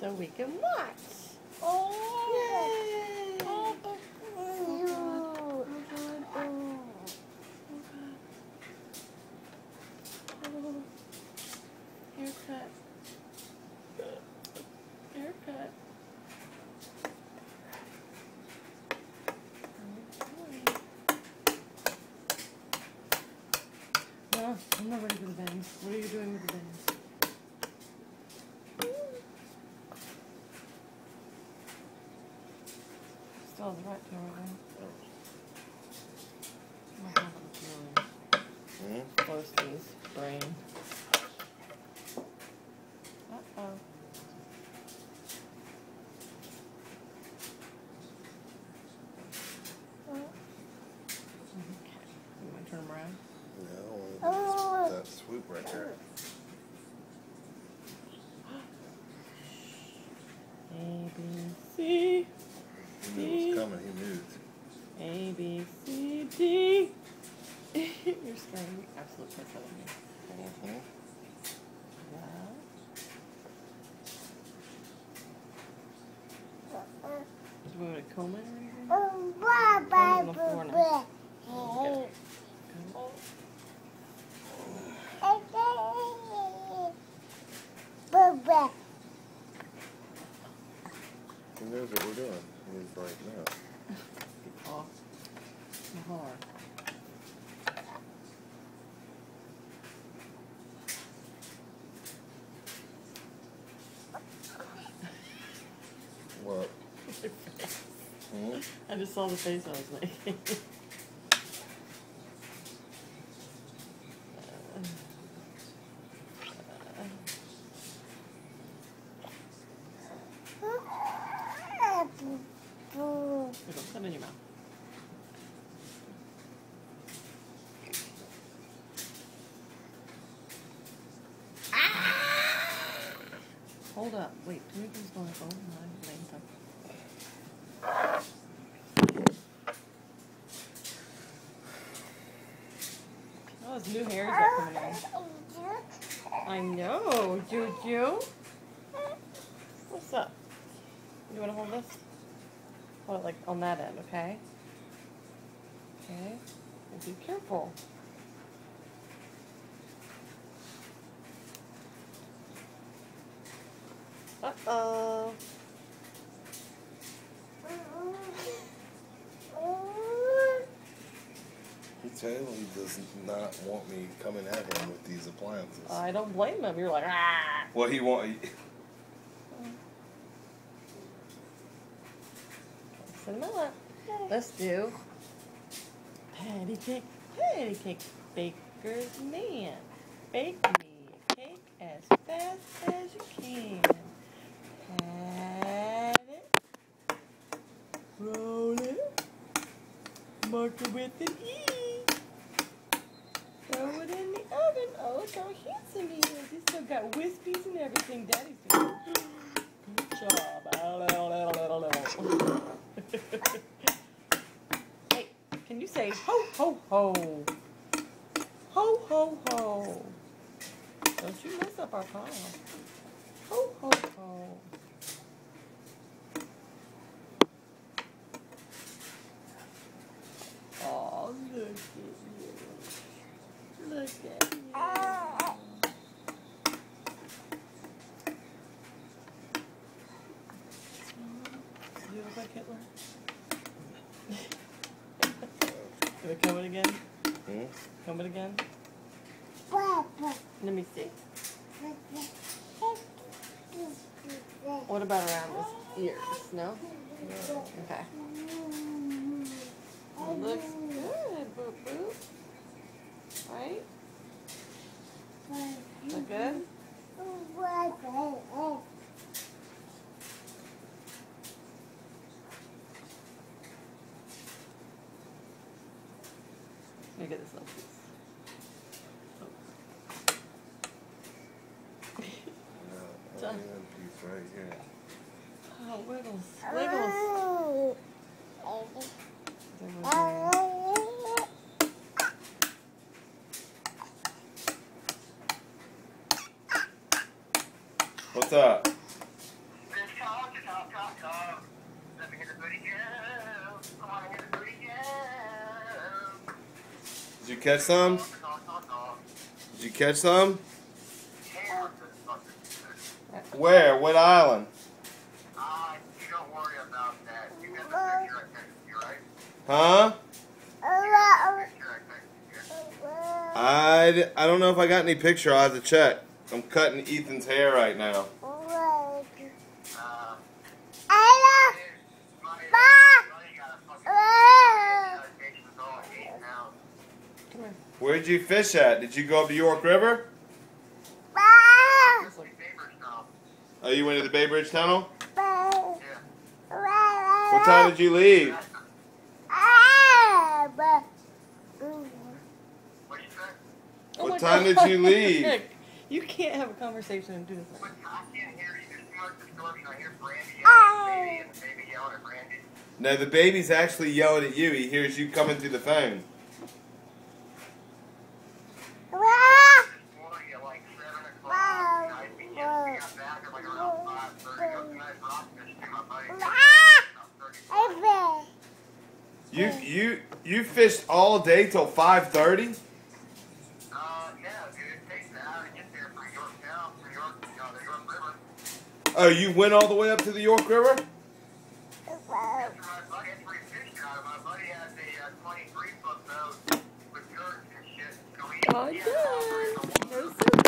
so we can watch. Oh. Yay! Oh God. Oh. Haircut. Haircut. No, I'm not ready for the bangs. What are you doing with the bangs? Still has the right to right now. Oh my God, it's really close to his brain. Uh-oh. Okay. You want to turn him around? No, that swoop right there. A, B, C. He knew it was coming, he moved. A, B, C, D. You're scaring me absolute piss out of me. Well. Do we want to comb it or anything? On the floor now. Okay. He knows what we're doing. He's like, no. Off. Hard. What? I just saw the face I was making. Put it in your mouth. Hold up. Wait, Timothy's going to phone. Oh, his new hair is coming in. I know, Juju. What's up? You want to hold this? Hold it like on that end, okay? Okay. And be careful. Uh-oh. He totally does not want me coming at him with these appliances. I don't blame him. You're like, ah. Well, he want. Cinderella. Let's do patty cake baker's man. Bake me a cake as fast as you can. Pat it, roll it, mark it with an E. Throw it in the oven. Oh, look how handsome he is. He's still got wispies and everything. Daddy's doing good job. Hey, can you say ho, ho, ho? Ho, ho, ho. Don't you mess up our pile. Ho, ho, ho. Oh, look at you. Look at you. Do you look like Hitler? Can we comb it again? Comb it again? Let me see. What about around his ears? No? Okay. Looks good, boop boop. Right? Look good? Let me get this little piece. Done. Piece right here. Oh, wiggles. Wiggles. What's up? Did you catch some? Did you catch some? Where? What island? You don't worry about that. You got the picture I texted you, right? Huh? Picture I texted you. I don't know if I got any picture. I'll have to check. I'm cutting Ethan's hair right now. Come here. Where'd you fish at? Did you go up to York River? Oh, you went to the Bay Bridge Tunnel? What time did you leave? Oh What my time did God. you leave? Nick, you can't have a conversation and do this. No, the baby's actually yelling at you. He hears you coming through the phone. You fished all day till 5:30? Yeah, dude, it takes an hour to get there from Yorktown, from York, the York River. Oh, you went all the way up to the York River? That's where my buddy, that's where he fished out of. My buddy has a 23-foot boat with dirt and shit. So he, Oh, he good. has That was so